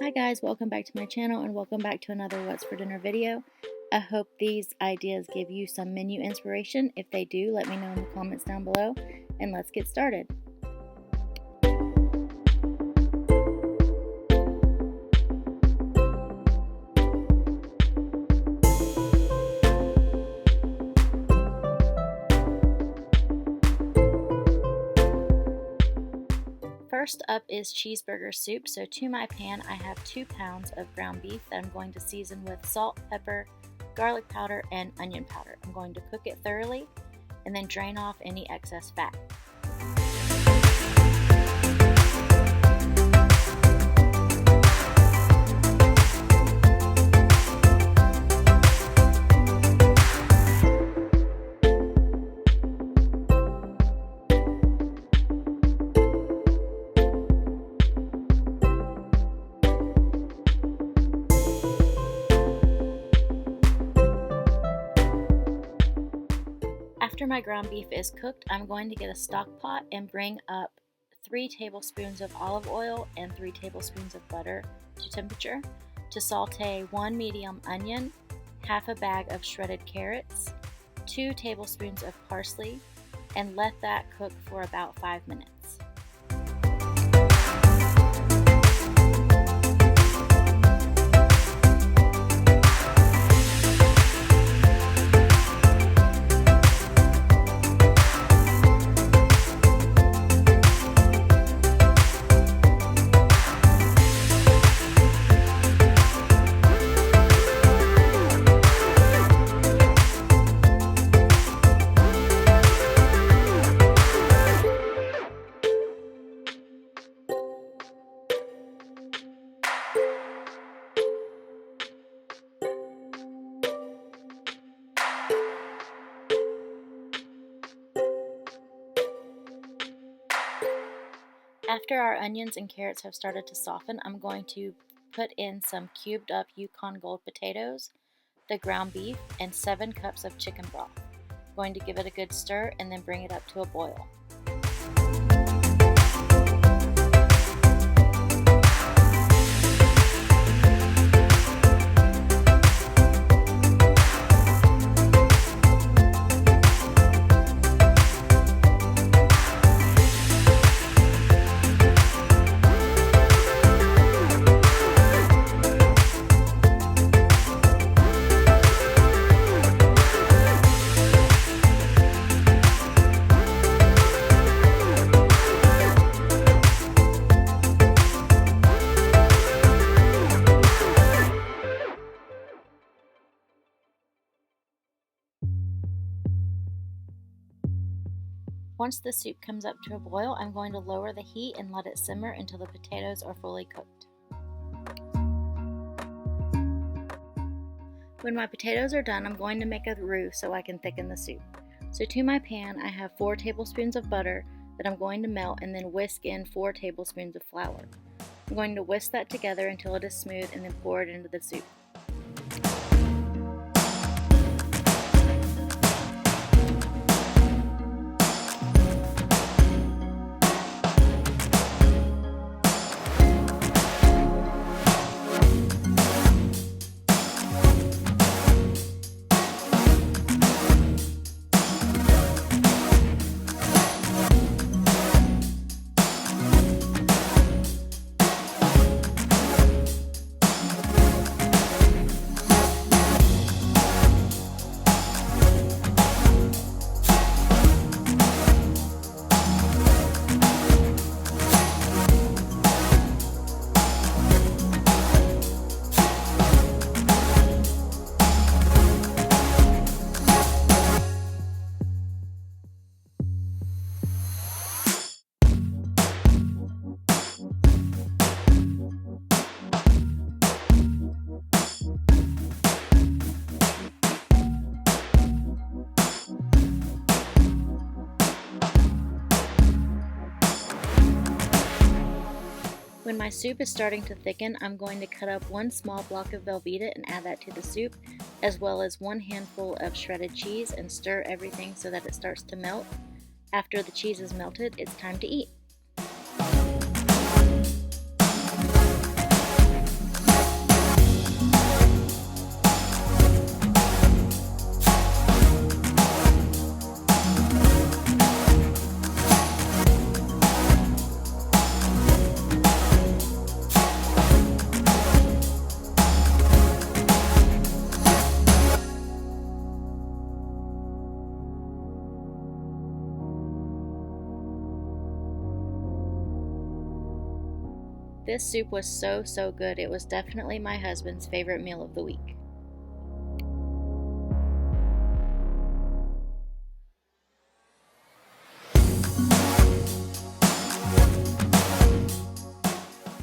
Hi guys, welcome back to my channel and welcome back to another What's for Dinner video. I hope these ideas give you some menu inspiration. If they do, let me know in the comments down below and let's get started. First up is cheeseburger soup. So to my pan I have 2 pounds of ground beef that I'm going to season with salt, pepper, garlic powder, and onion powder. I'm going to cook it thoroughly and then drain off any excess fat. After my ground beef is cooked, I'm going to get a stock pot and bring up 3 tablespoons of olive oil and 3 tablespoons of butter to temperature to saute 1 medium onion, half a bag of shredded carrots, 2 tablespoons of parsley, and let that cook for about 5 minutes. After our onions and carrots have started to soften, I'm going to put in some cubed up Yukon Gold potatoes, the ground beef, and 7 cups of chicken broth. I'm going to give it a good stir and then bring it up to a boil. Once the soup comes up to a boil, I'm going to lower the heat and let it simmer until the potatoes are fully cooked. When my potatoes are done, I'm going to make a roux so I can thicken the soup. So to my pan, I have 4 tablespoons of butter that I'm going to melt and then whisk in 4 tablespoons of flour. I'm going to whisk that together until it is smooth and then pour it into the soup. When my soup is starting to thicken, I'm going to cut up 1 small block of Velveeta and add that to the soup, as well as 1 handful of shredded cheese, and stir everything so that it starts to melt. After the cheese is melted, it's time to eat. This soup was so good. It was definitely my husband's favorite meal of the week.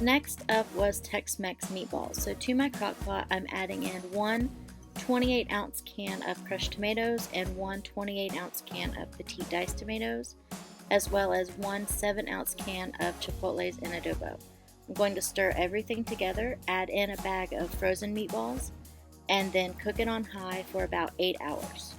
Next up was Tex-Mex Meatballs. So to my crock pot, I'm adding in one 28-ounce can of crushed tomatoes and one 28-ounce can of petite diced tomatoes, as well as one 7-ounce can of chipotles in adobo. I'm going to stir everything together, add in a bag of frozen meatballs, and then cook it on high for about 8 hours.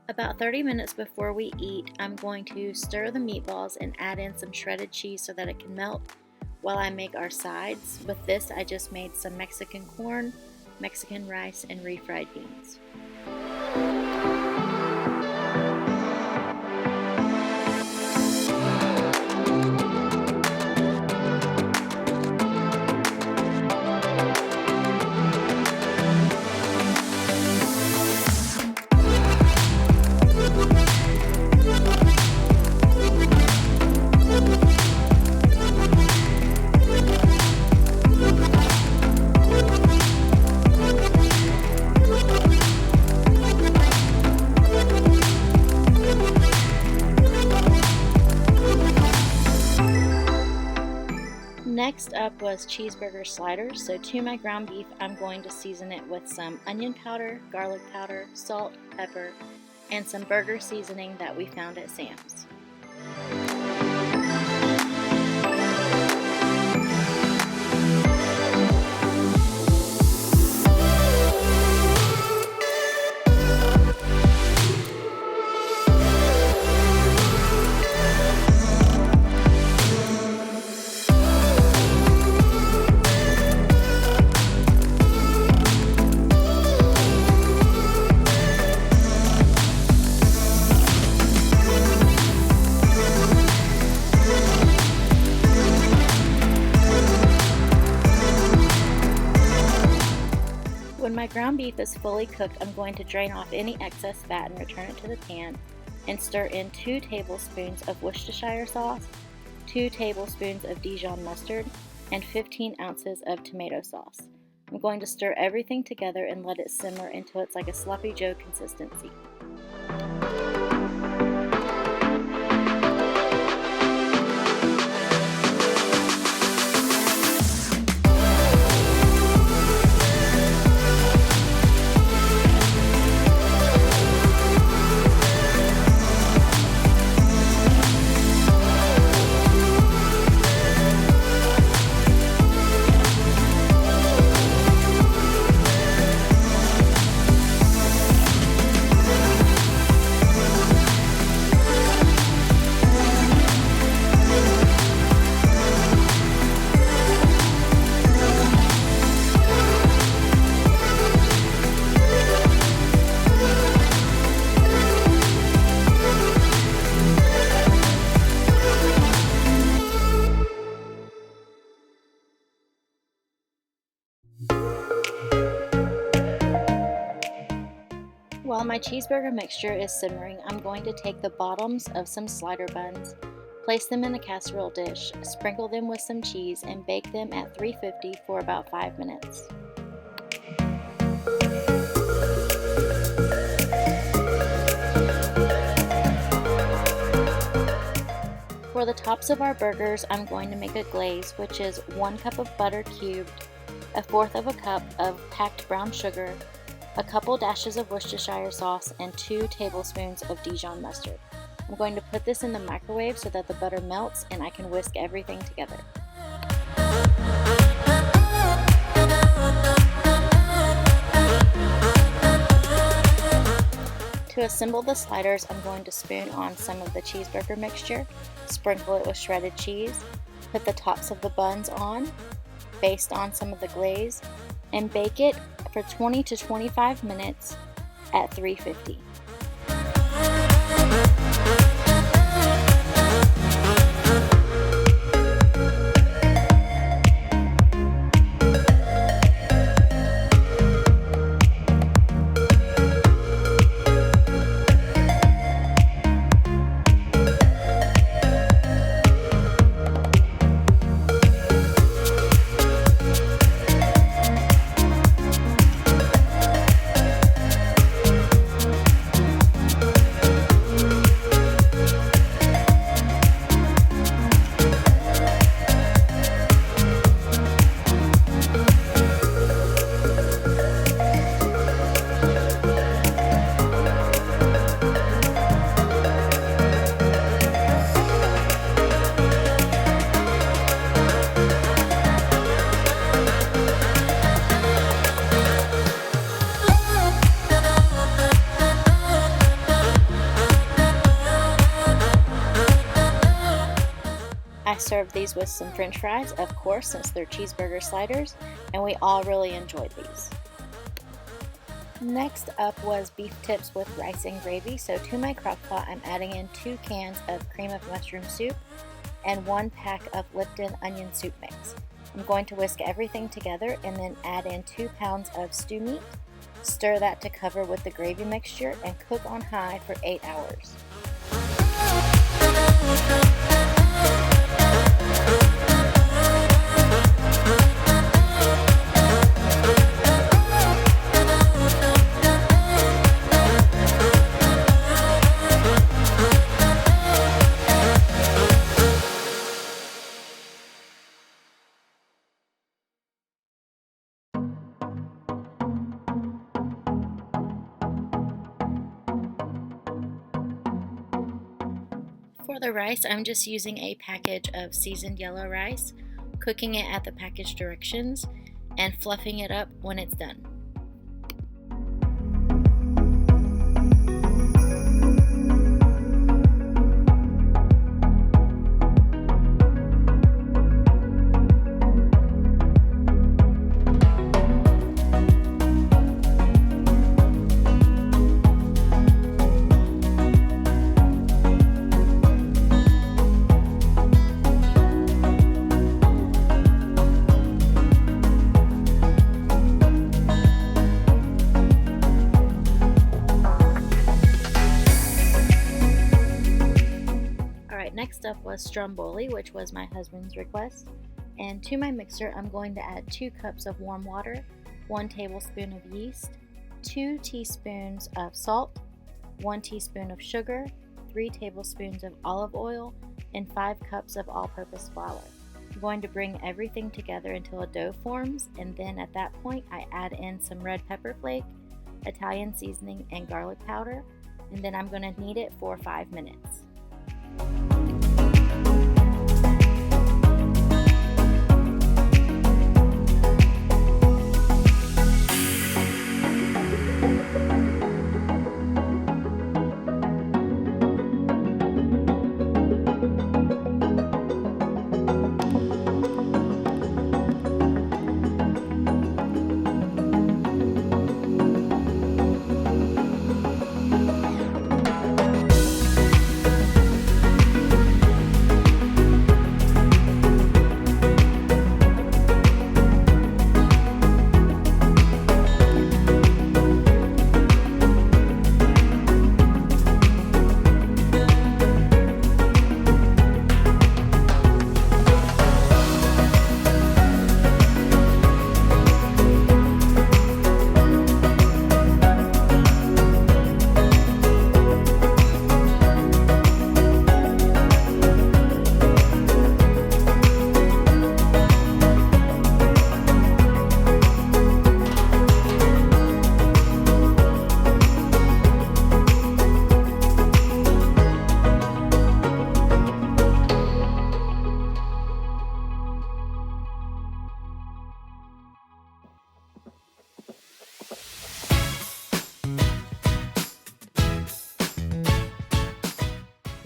About 30 minutes before we eat, I'm going to stir the meatballs and add in some shredded cheese so that it can melt while I make our sides. With this, I just made some Mexican corn, Mexican rice, and refried beans. Next up was Cheeseburger Sliders. So to my ground beef, I'm going to season it with some onion powder, garlic powder, salt, pepper, and some burger seasoning that we found at Sam's. When my ground beef is fully cooked, I'm going to drain off any excess fat and return it to the pan and stir in 2 tablespoons of Worcestershire sauce, 2 tablespoons of Dijon mustard, and 15 ounces of tomato sauce. I'm going to stir everything together and let it simmer until it's like a sloppy joe consistency. While my cheeseburger mixture is simmering, I'm going to take the bottoms of some slider buns, place them in a casserole dish, sprinkle them with some cheese, and bake them at 350 for about 5 minutes. For the tops of our burgers, I'm going to make a glaze, which is 1 cup of butter cubed, 1/4 cup of packed brown sugar, a couple dashes of Worcestershire sauce, and 2 tablespoons of Dijon mustard. I'm going to put this in the microwave so that the butter melts and I can whisk everything together. To assemble the sliders, I'm going to spoon on some of the cheeseburger mixture, sprinkle it with shredded cheese, put the tops of the buns on, based on some of the glaze, and bake it for 20 to 25 minutes at 350. I served these with some french fries, of course, since they're cheeseburger sliders, and we all really enjoyed these. Next up was beef tips with rice and gravy. So to my crock pot, I'm adding in 2 cans of cream of mushroom soup and 1 pack of Lipton onion soup mix. I'm going to whisk everything together and then add in 2 pounds of stew meat. Stir that to cover with the gravy mixture and cook on high for 8 hours. For the rice, I'm just using a package of seasoned yellow rice, cooking it at the package directions, and fluffing it up when it's done. Next up was Stromboli, which was my husband's request. And to my mixer, I'm going to add 2 cups of warm water, 1 tablespoon of yeast, 2 teaspoons of salt, 1 teaspoon of sugar, 3 tablespoons of olive oil, and 5 cups of all-purpose flour. I'm going to bring everything together until a dough forms, and then at that point I add in some red pepper flake, Italian seasoning, and garlic powder, and then I'm going to knead it for 5 minutes.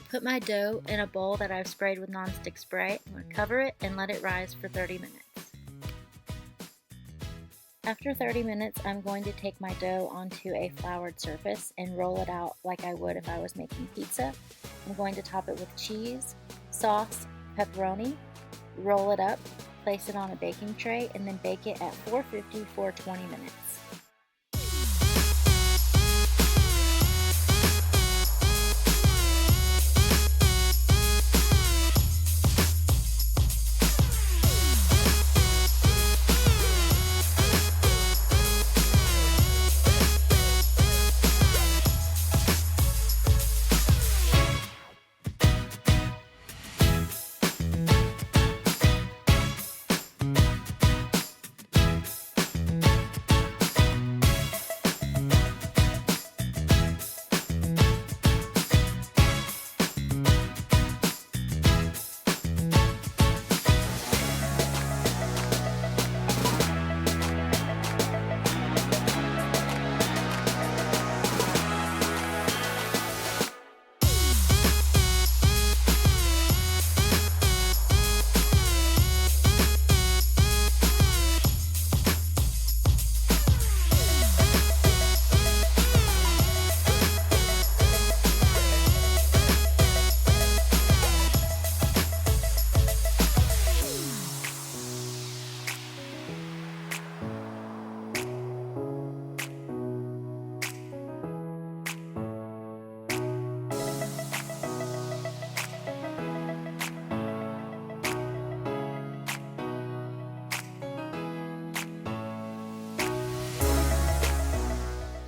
Put my dough in a bowl that I've sprayed with nonstick spray. I'm going to cover it and let it rise for 30 minutes. After 30 minutes, I'm going to take my dough onto a floured surface and roll it out like I would if I was making pizza. I'm going to top it with cheese, sauce, pepperoni, roll it up, place it on a baking tray, and then bake it at 450 for 20 minutes.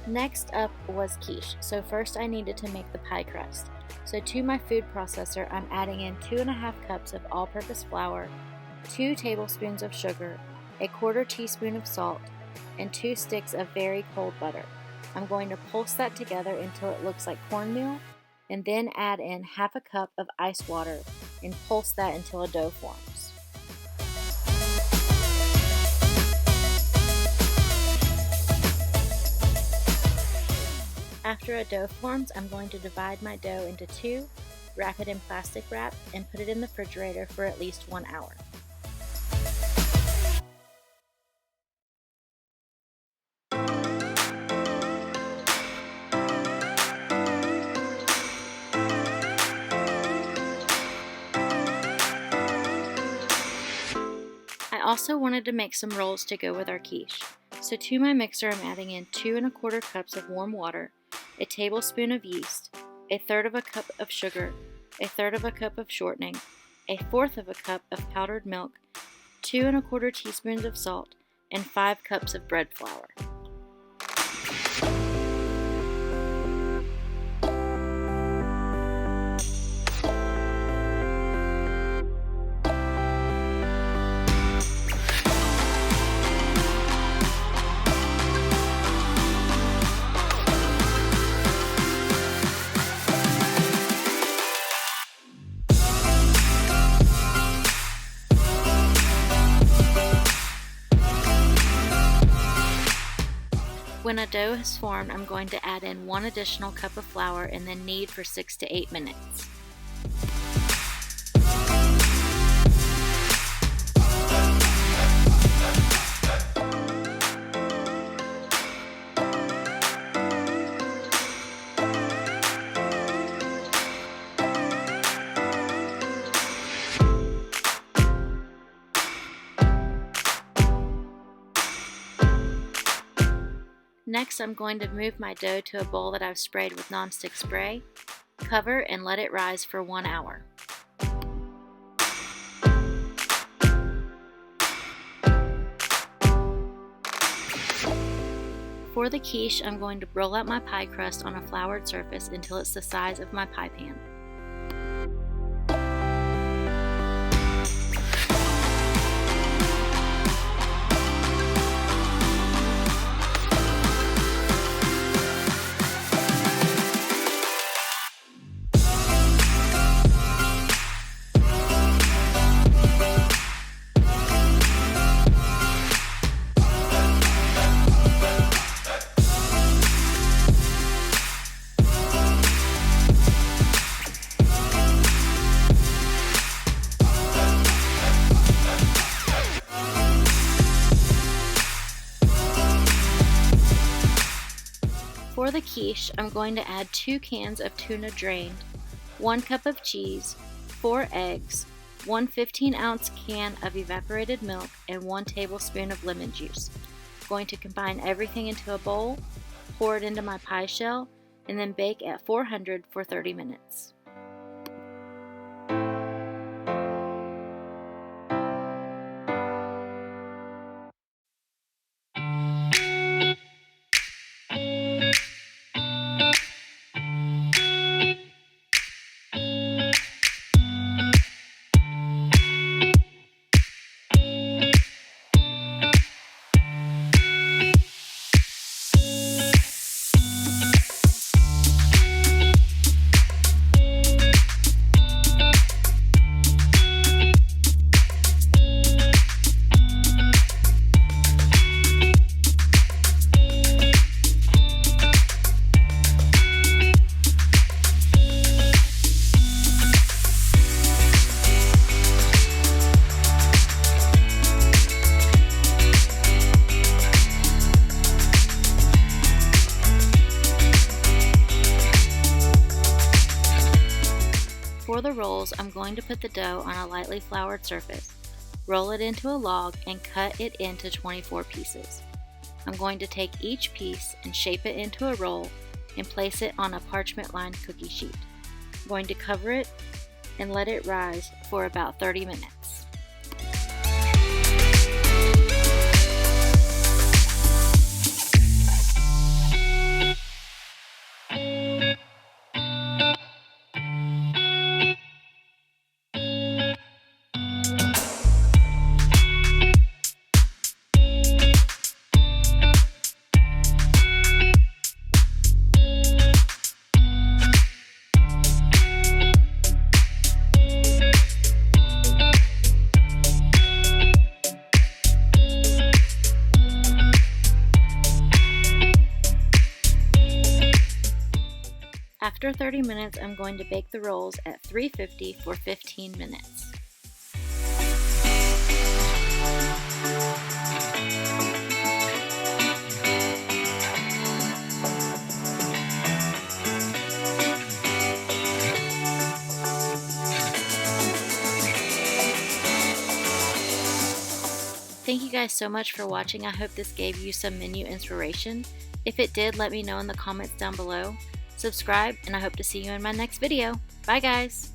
Next up was quiche. So first I needed to make the pie crust. So to my food processor, I'm adding in 2.5 cups of all-purpose flour, 2 tablespoons of sugar, a 1/4 teaspoon of salt, and 2 sticks of very cold butter. I'm going to pulse that together until it looks like cornmeal, and then add in 1/2 cup of ice water and pulse that until a dough forms. After a dough forms, I'm going to divide my dough into 2, wrap it in plastic wrap, and put it in the refrigerator for at least 1 hour. I also wanted to make some rolls to go with our quiche. So to my mixer, I'm adding in 2 1/4 cups of warm water, a tablespoon of yeast, 1/3 of a cup of sugar, 1/3 of a cup of shortening, 1/4 of a cup of powdered milk, 2 1/4 teaspoons of salt, and 5 cups of bread flour. When a dough has formed, I'm going to add in 1 additional cup of flour and then knead for 6 to 8 minutes. Next, I'm going to move my dough to a bowl that I've sprayed with nonstick spray, cover, and let it rise for 1 hour. For the quiche, I'm going to roll out my pie crust on a floured surface until it's the size of my pie pan. For the quiche, I'm going to add 2 cans of tuna drained, 1 cup of cheese, 4 eggs, 1 15-ounce can of evaporated milk, and 1 tablespoon of lemon juice. I'm going to combine everything into a bowl, pour it into my pie shell, and then bake at 400 for 30 minutes. For the rolls, I'm going to put the dough on a lightly floured surface, roll it into a log, and cut it into 24 pieces. I'm going to take each piece and shape it into a roll and place it on a parchment-lined cookie sheet. I'm going to cover it and let it rise for about 30 minutes. After 30 minutes, I'm going to bake the rolls at 350 for 15 minutes. Thank you guys so much for watching. I hope this gave you some menu inspiration. If it did, let me know in the comments down below. Subscribe, and I hope to see you in my next video. Bye guys!